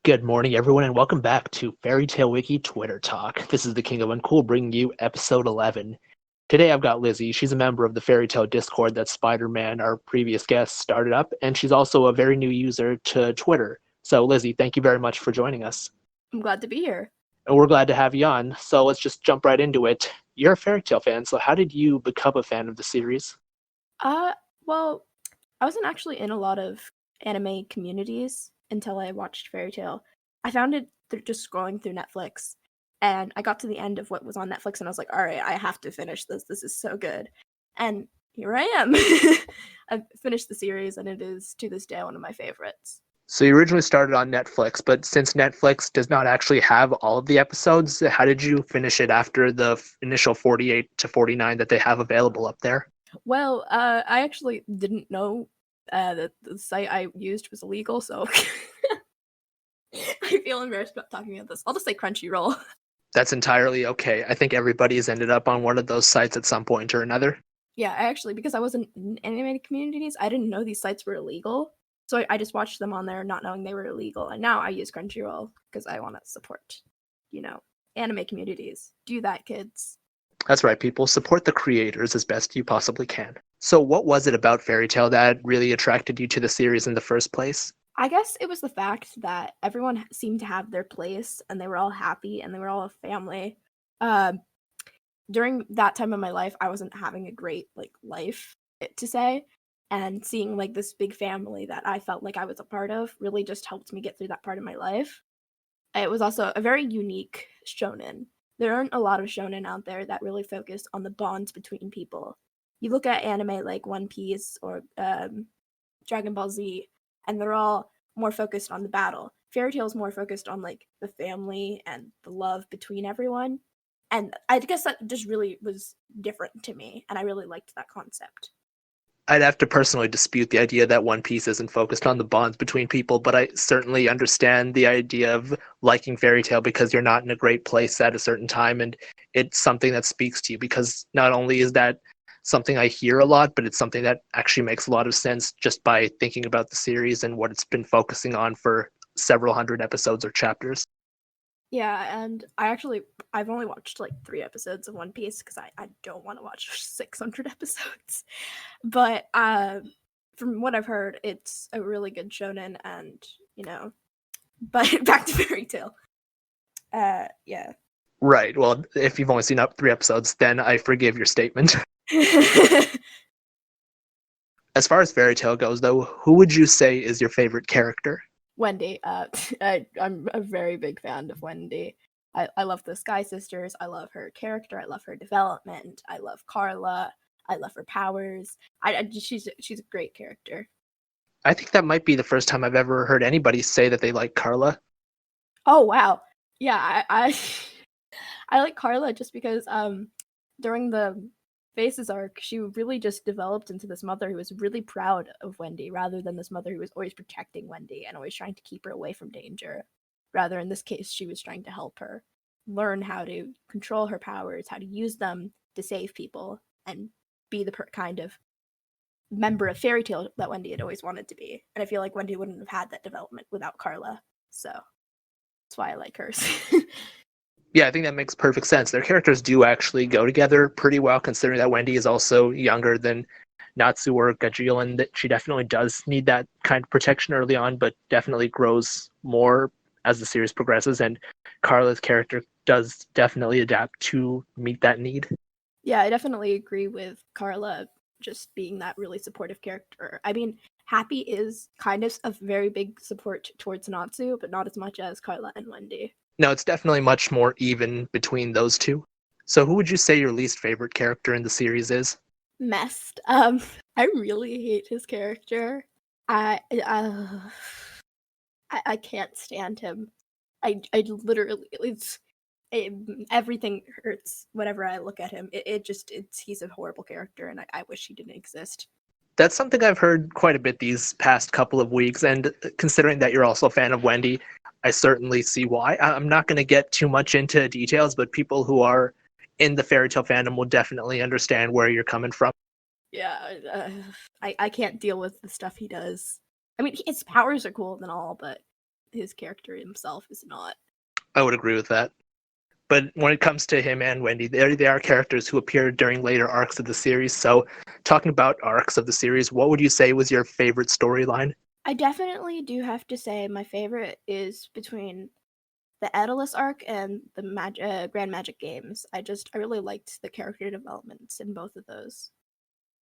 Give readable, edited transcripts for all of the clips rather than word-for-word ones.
Good morning, everyone, and welcome back to Fairy Tale Wiki Twitter Talk. This is the King of Uncool bringing you episode 11. Today I've got Lizzie. She's a member of the Fairy Tale Discord that Spider-Man, our previous guest, started up, and she's also a very new user to Twitter. So, Lizzie, thank you very much for joining us. I'm glad to be here. And we're glad to have you on. So let's just jump right into it. You're a Fairy Tale fan, so how did you become a fan of the series? Well, I wasn't actually in a lot of anime communities until I watched Fairy Tale. I found it just scrolling through Netflix, and I got to the end of what was on Netflix, and I was like, all right, I have to finish this. This is so good. And here I am. I've finished the series, and it is, to this day, one of my favorites. So you originally started on Netflix, but since Netflix does not actually have all of the episodes, how did you finish it after the initial 48 to 49 that they have available up there? Well, I actually didn't know that the site I used was illegal, so I feel embarrassed about talking about this. I'll just say Crunchyroll. That's entirely okay. I think everybody's ended up on one of those sites at some point or another. Yeah, actually, because I wasn't in anime communities, I didn't know these sites were illegal. So I just watched them on there not knowing they were illegal. And now I use Crunchyroll because I want to support, anime communities. Do that, kids. That's right, people. Support the creators as best you possibly can. So what was it about Fairy Tale that really attracted you to the series in the first place? I guess it was the fact that everyone seemed to have their place and they were all happy and they were all a family. During that time of my life, I wasn't having a great life to say. And seeing this big family that I felt like I was a part of really just helped me get through that part of my life. It was also a very unique shonen. There aren't a lot of shonen out there that really focus on the bonds between people. You look at anime like One Piece or Dragon Ball Z, and they're all more focused on the battle. Fairy Tail is more focused on the family and the love between everyone. And I guess that just really was different to me, and I really liked that concept. I'd have to personally dispute the idea that One Piece isn't focused on the bonds between people, but I certainly understand the idea of liking Fairy Tale because you're not in a great place at a certain time, and it's something that speaks to you because not only is that something I hear a lot, but it's something that actually makes a lot of sense just by thinking about the series and what it's been focusing on for several hundred episodes or chapters. Yeah, and I've only watched 3 episodes of One Piece because I don't want to watch 600 episodes. But from what I've heard, it's a really good shonen, and but back to Fairy Tale. Yeah. Right. Well, if you've only seen up 3 episodes, then I forgive your statement. As far as Fairy Tale goes, though, who would you say is your favorite character? Wendy. I'm a very big fan of Wendy. I love the Sky Sisters. I love her character. I love her development. I love Carla. I love her powers. She's a great character. I think that might be the first time I've ever heard anybody say that they like Carla. Oh wow, yeah. I like Carla just because during the Faces arc, she really just developed into this mother who was really proud of Wendy, rather than this mother who was always protecting Wendy and always trying to keep her away from danger. Rather, in this case, she was trying to help her learn how to control her powers, how to use them to save people, and be the kind of member of Fairy Tale that Wendy had always wanted to be. And I feel like Wendy wouldn't have had that development without Carla. So that's why I like hers. Yeah, I think that makes perfect sense. Their characters do actually go together pretty well, considering that Wendy is also younger than Natsu or Gajeel, and that she definitely does need that kind of protection early on, but definitely grows more as the series progresses, and Carla's character does definitely adapt to meet that need. Yeah, I definitely agree with Carla just being that really supportive character. I mean, Happy is kind of a very big support towards Natsu, but not as much as Carla and Wendy. No, it's definitely much more even between those two. So who would you say your least favorite character in the series is? Messed. I really hate his character. I can't stand him. I literally everything hurts whenever I look at him. He's a horrible character, and I wish he didn't exist. That's something I've heard quite a bit these past couple of weeks, and considering that you're also a fan of Wendy, I certainly see why. I'm not going to get too much into details, but people who are in the Fairy Tale fandom will definitely understand where you're coming from. Yeah, I can't deal with the stuff he does. I mean, his powers are cool and all, but his character himself is not. I would agree with that. But when it comes to him and Wendy, they are characters who appeared during later arcs of the series. So, talking about arcs of the series, what would you say was your favorite storyline? I definitely do have to say my favorite is between the Daedalus arc and the Grand Magic Games. I really liked the character developments in both of those,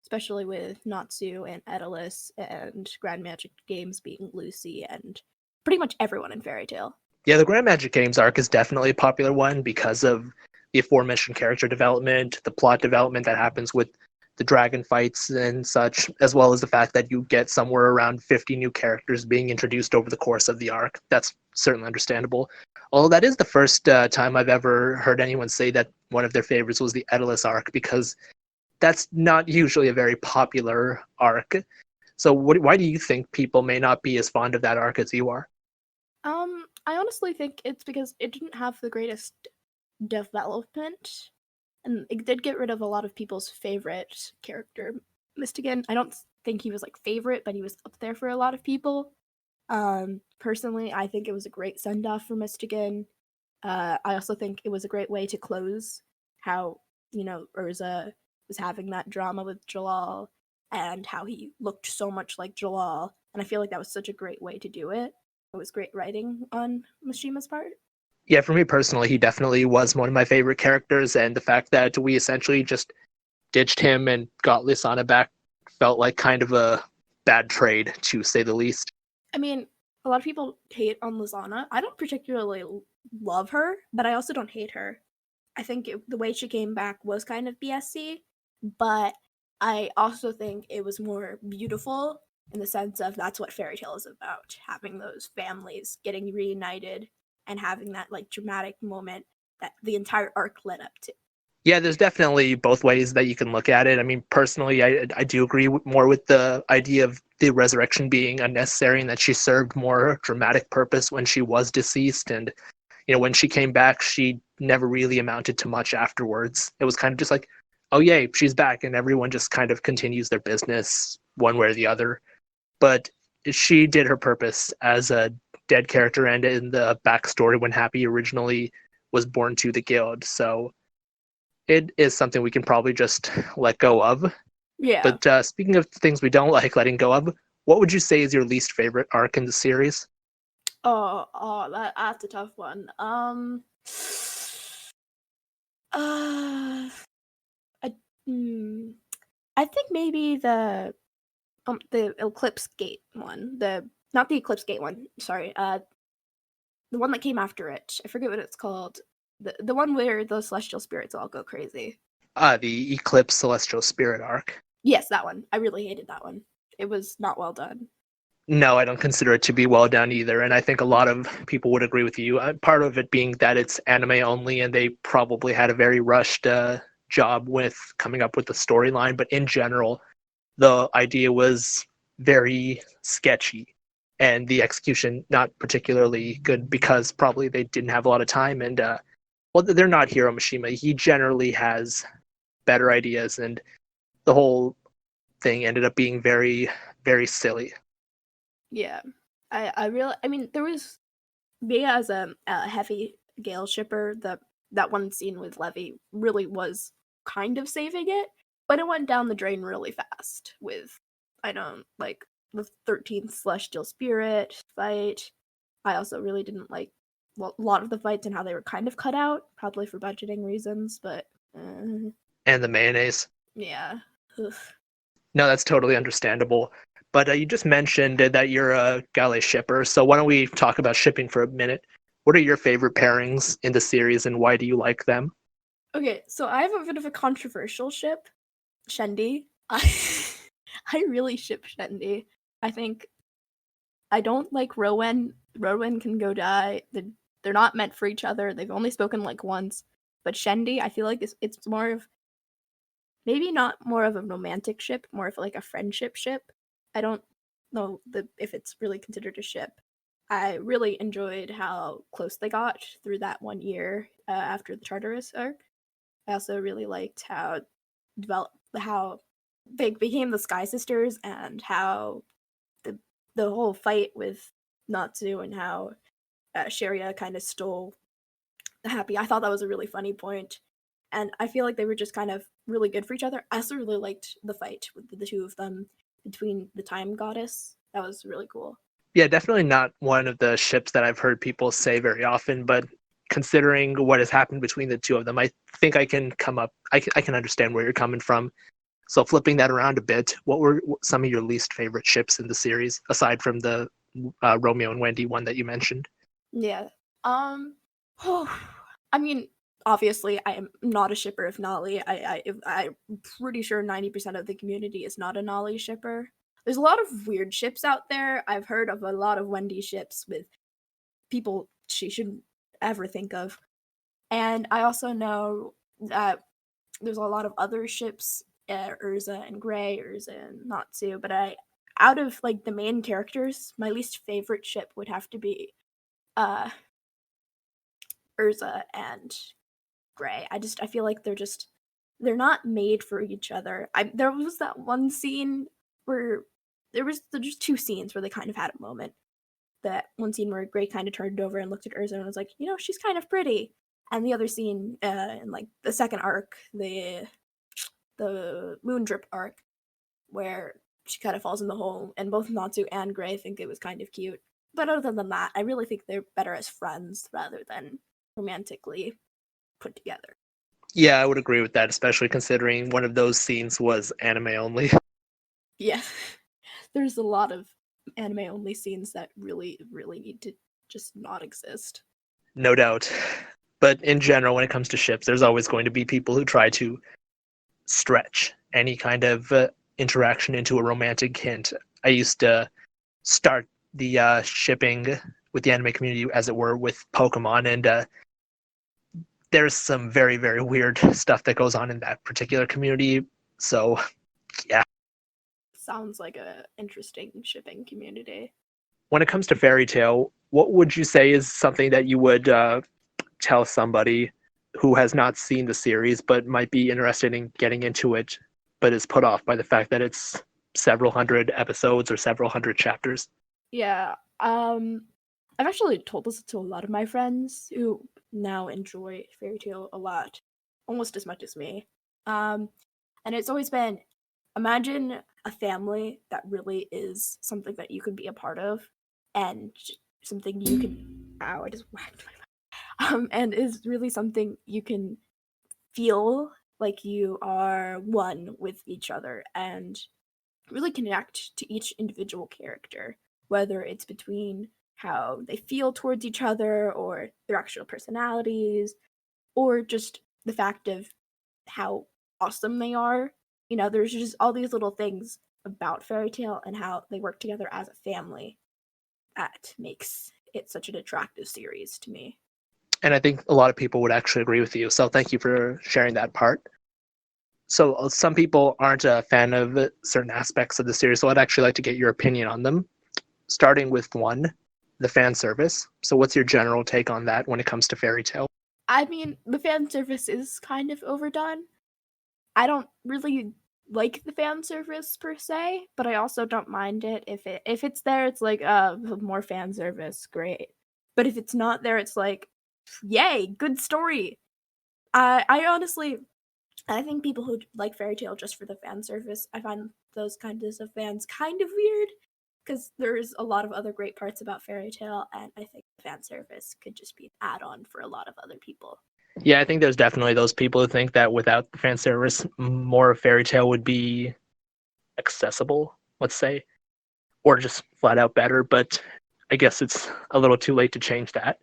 especially with Natsu and Daedalus and Grand Magic Games being Lucy and pretty much everyone in Fairy Tail. Yeah, the Grand Magic Games arc is definitely a popular one because of the aforementioned character development, the plot development that happens with the dragon fights and such, as well as the fact that you get somewhere around 50 new characters being introduced over the course of the arc. That's certainly understandable. Although that is the first time I've ever heard anyone say that one of their favorites was the Daedalus arc, because that's not usually a very popular arc. So why do you think people may not be as fond of that arc as you are? I honestly think it's because it didn't have the greatest development, and it did get rid of a lot of people's favorite character. Mystigan, I don't think he was like favorite, but he was up there for a lot of people. Personally, I think it was a great send off for Mystigan. I also think it was a great way to close how, Urza was having that drama with Jalal and how he looked so much like Jalal. And I feel like that was such a great way to do it. It was great writing on Mishima's part. Yeah, for me personally, he definitely was one of my favorite characters, and the fact that we essentially just ditched him and got Lysana back felt like kind of a bad trade, to say the least. I mean, a lot of people hate on Lizana. I don't particularly love her, but I also don't hate her. I think the way she came back was kind of BSC, but I also think it was more beautiful in the sense of that's what Fairy Tail is about, having those families getting reunited and having that like dramatic moment that the entire arc led up to. Yeah, there's definitely both ways that you can look at it. I mean, personally, I do agree more with the idea of the resurrection being unnecessary and that she served more dramatic purpose when she was deceased. And, when she came back, she never really amounted to much afterwards. It was kind of just like, oh, yay, she's back. And everyone just kind of continues their business one way or the other. But she did her purpose as a dead character and in the backstory when Happy originally was born to the guild. So it is something we can probably just let go of. Yeah. But speaking of things we don't like letting go of, what would you say is your least favorite arc in the series? That's a tough one. Uh, I, hmm, I think maybe the Eclipse Gate one. The Not the Eclipse Gate one. Sorry. The one that came after it. I forget what it's called. The one where the celestial spirits all go crazy. The Eclipse Celestial Spirit arc. Yes, that one. I really hated that one. It was not well done. No, I don't consider it to be well done either, and I think a lot of people would agree with you. Part of it being that it's anime only, and they probably had a very rushed job with coming up with the storyline, but in general, the idea was very sketchy and the execution not particularly good because probably they didn't have a lot of time and well, they're not Hiro Mishima. He generally has better ideas, and the whole thing ended up being very, very silly. Yeah. I mean, there was me as a heavy Gale shipper, that one scene with Levy really was kind of saving it, but it went down the drain really fast with, I don't like the 13th Celestial Spirit fight. I also really didn't like a lot of the fights and how they were kind of cut out, probably for budgeting reasons, but And the mayonnaise. yeah. Ugh. No, that's totally understandable. But you just mentioned that you're a Gale shipper, so why don't we talk about shipping for a minute? What are your favorite pairings in the series, and why do you like them? Okay, so I have a bit of a controversial ship, Shendi. I really ship Shendi. I think I don't like Rowan. Rowan can go die. They're not meant for each other. They've only spoken like once. But Shendi, I feel like it's more of maybe not more of a romantic ship, more of like a friendship ship. I don't know if it's really considered a ship. I really enjoyed how close they got through that 1 year after the Tartarus arc. I also really liked how they became the Sky Sisters and how the whole fight with Natsu and how Sharia kind of stole the happy. I thought that was a really funny point. And I feel like they were just kind of really good for each other. I also really liked the fight with the two of them between the time goddess. That was really cool. Yeah, definitely not one of the ships that I've heard people say very often, but considering what has happened between the two of them, I think I can I can understand where you're coming from. So flipping that around a bit, what were some of your least favorite ships in the series, aside from the Romeo and Wendy one that you mentioned? Yeah. I mean, obviously, I am not a shipper of Nolly. I'm pretty sure 90% of the community is not a Nolly shipper. There's a lot of weird ships out there. I've heard of a lot of Wendy ships with people she shouldn't ever think of. And I also know that there's a lot of other ships, Urza and Gray, Urza and Natsu, but out of like the main characters, my least favorite ship would have to be uh Urza and Gray. I feel like they're not made for each other. There was that one scene where there's just two scenes where they kind of had a moment. That one scene where Gray kind of turned over and looked at Urza and was like, she's kind of pretty. And the other scene in like the second arc, the moon drip arc, where she kind of falls in the hole, and both Natsu and Gray think it was kind of cute. But other than that, I really think they're better as friends rather than romantically put together. Yeah, I would agree with that, especially considering one of those scenes was anime only. Yeah. There's a lot of anime only scenes that really, really need to just not exist. No doubt. But in general, when it comes to ships, there's always going to be people who try to stretch any kind of interaction into a romantic hint. I used to start the shipping with the anime community, as it were, with Pokemon, and there's some very, very weird stuff that goes on in that particular community. So, yeah. Sounds like a interesting shipping community. When it comes to Fairy Tail, what would you say is something that you would tell somebody who has not seen the series but might be interested in getting into it, but is put off by the fact that it's several hundred episodes or several hundred chapters? Yeah. I've actually told this to a lot of my friends who now enjoy Fairy Tail a lot, almost as much as me. And it's always been, imagine a family that really is something that you could be a part of, and something you can. Ow! I just whacked my. And is really something you can feel like you are one with each other and really connect to each individual character, whether it's between how they feel towards each other or their actual personalities, or just the fact of how awesome they are. There's just all these little things about Fairy Tail and how they work together as a family that makes it such an attractive series to me. And I think a lot of people would actually agree with you. So thank you for sharing that part. So some people aren't a fan of certain aspects of the series, so I'd actually like to get your opinion on them. Starting with one, the fan service. So what's your general take on that when it comes to Fairy Tail? I mean, the fan service is kind of overdone. I don't really like the fan service per se, but I also don't mind it if it's there. It's like more fan service, great. But if it's not there, it's like, yay, good story. I honestly, I think people who like Fairy Tail just for the fan service, I find those kinds of fans kind of weird because there's a lot of other great parts about Fairy Tail, and I think fan service could just be an add-on for a lot of other people. Yeah, I think there's definitely those people who think that without the fan service, more of Fairy Tail would be accessible, let's say, or just flat out better. But I guess it's a little too late to change that.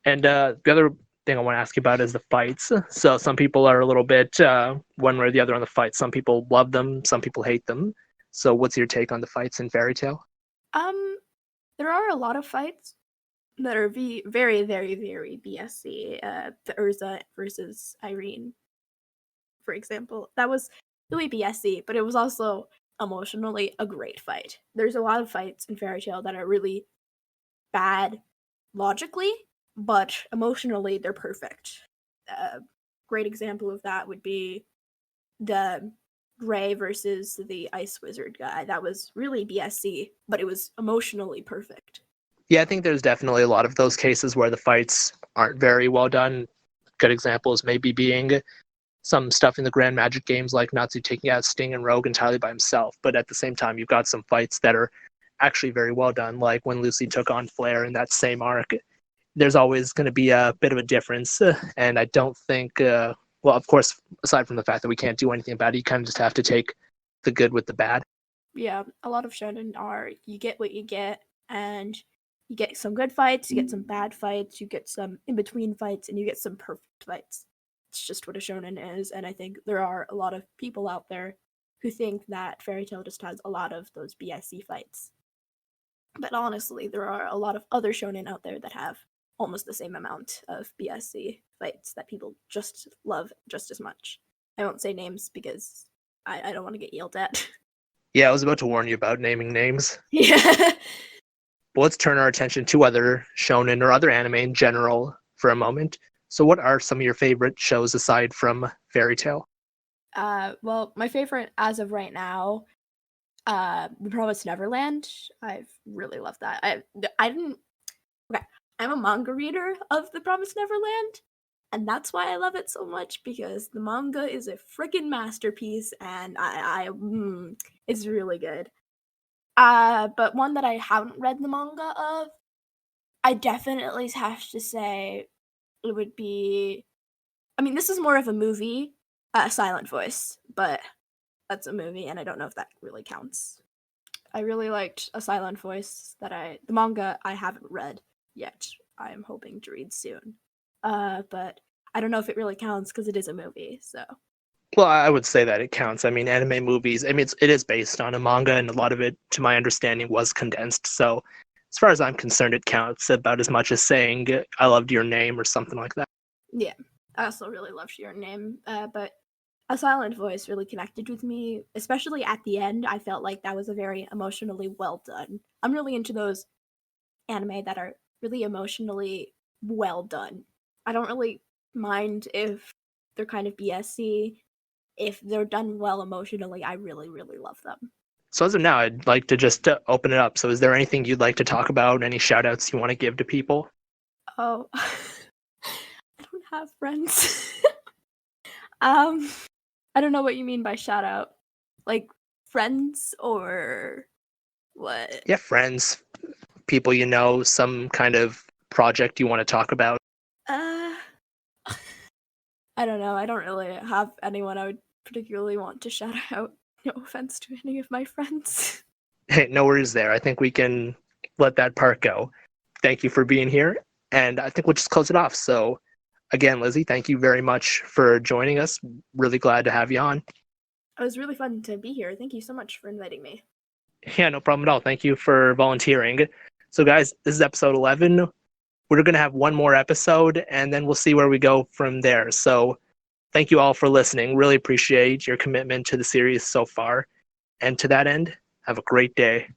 And the other thing I want to ask you about is the fights. So some people are a little bit one way or the other on the fights. Some people love them, some people hate them. So what's your take on the fights in Fairy Tail? Um, there are a lot of fights that are very, very, very BSC. The Urza versus Irene, for example, that was really BSC, but it was also emotionally a great fight. There's a lot of fights in Fairy Tail that are really bad logically, but emotionally they're perfect. A great example of that would be the Gray versus the Ice Wizard guy. That was really BSC, but it was emotionally perfect. Yeah, I think there's definitely a lot of those cases where the fights aren't very well done. Good examples maybe being some stuff in the Grand Magic games like Natsu taking out Sting and Rogue entirely by himself. But at the same time, you've got some fights that are actually very well done, like when Lucy took on Flair in that same arc. There's always going to be a bit of a difference. And I don't think, well, of course, aside from the fact that we can't do anything about it, you kind of just have to take the good with the bad. Yeah, a lot of shonen are you get what you get, and you get some good fights, you get some bad fights, you get some in between fights, and you get some perfect fights. It's just what a shonen is, and I think there are a lot of people out there who think that Fairy Tail just has a lot of those BIC fights. But honestly, there are a lot of other shonen out there that have almost the same amount of BIC fights that people just love just as much. I won't say names because I don't want to get yelled at. Yeah, I was about to warn you about naming names. Yeah. But let's turn our attention to other shonen or other anime in general for a moment. So what are some of your favorite shows aside from Fairy Tail? Well, my favorite as of right now, The Promised Neverland. I've really loved that. I didn't. Okay, I'm a manga reader of The Promised Neverland, and that's why I love it so much because the manga is a freaking masterpiece, and it's really good. But one that I haven't read the manga of, I definitely have to say it would be. I mean, this is more of a movie, Silent Voice, but that's a movie, and I don't know if that really counts. I really liked A Silent Voice the manga I haven't read yet. I'm hoping to read soon. But I don't know if it really counts because it is a movie, so. Well, I would say that it counts. I mean, anime movies, I mean, it is based on a manga, and a lot of it, to my understanding, was condensed. So, as far as I'm concerned, it counts about as much as saying, I loved your name or something like that. Yeah, I also really loved Your Name, but A Silent Voice really connected with me, especially at the end. I felt like that was a very emotionally well done. I'm really into those anime that are really emotionally well done. I don't really mind if they're kind of BSC. If they're done well emotionally, I really, really love them. So, as of now, I'd like to just open it up. So, is there anything you'd like to talk about? Any shout outs you want to give to people? Oh, I don't have friends. um, I don't know what you mean by shout out. Like friends or what? Yeah, friends, people you know, some kind of project you want to talk about. Uh, I don't know. I don't really have anyone I would particularly want to shout out. No offense to any of my friends. Hey, no worries there. I think we can let that part go. Thank you for being here. And I think we'll just close it off. So, again, Lizzie, thank you very much for joining us. Really glad to have you on. It was really fun to be here. Thank you so much for inviting me. Yeah, no problem at all. Thank you for volunteering. So, guys, this is episode 11. We're going to have one more episode, and then we'll see where we go from there. So, thank you all for listening. Really appreciate your commitment to the series so far. And to that end, have a great day.